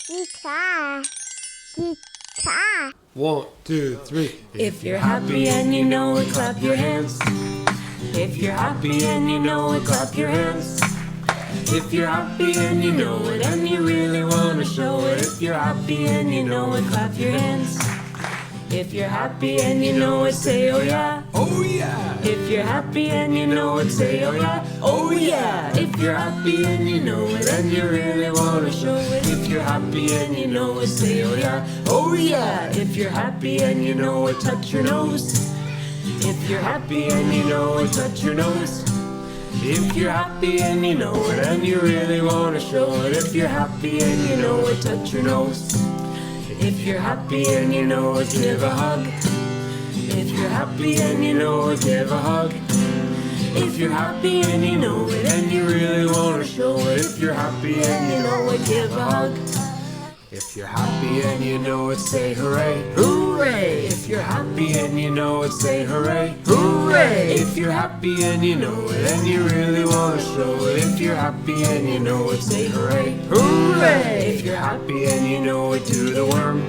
Guitar. Guitar. 1, 2, 3. If you're happy and you know it, clap your hands. If you're happy and you know it, clap your hands. If you're happy and you know it and you really want to show it. If you're happy and you know it, clap your hands. If you're happy and you know it, say oh yeah. Oh yeah. If you're happy and you know it, say oh yeah. Oh yeah. If you're happy and you know it and you really want to show it. If you're happy and you know it, say oh yeah. Oh yeah. If you're happy and you know it, touch your nose. If you're happy and you know it, touch your nose. If you're happy and you know it and you really want to show it. If you're happy and you know it, touch your nose. If you're happy and you know it, give a hug. If you're happy and you know it, give a hug. If you're happy and you know it and you really want to show it. If you're happy and you know it, give a hug. If you're happy and you know it, say hooray. Hooray! If you're happy and you know it, say hooray. Hooray! If you're happy and you know it and you really want to show it. If you're happy and you know it, say hooray. Hooray! If you're happy and you know it, do the worm.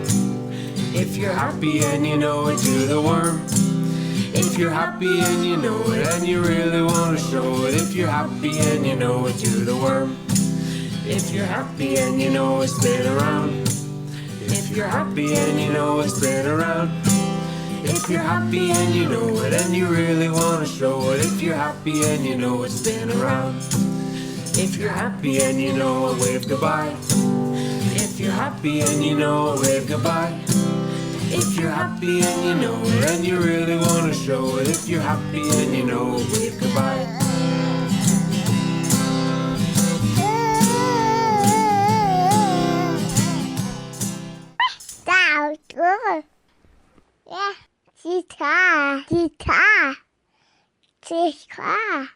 If you're happy and you know it, do the worm. If you're happy and you know it and you really want to show it. If you're happy and you know it, do the worm. If you're happy and you know it, spin around. If you're happy and you know it, spin around. If you're happy and you know it and you really want to show it. If you're happy and you know it, spin around. If you're happy and you know it, wave goodbye. If you're happy and you know it, wave goodbye. If you're happy and you know it and you really want to show it. If you're happy and you know it, wave goodbye. Sounds good. Yeah. Guitar. Guitar. Guitar.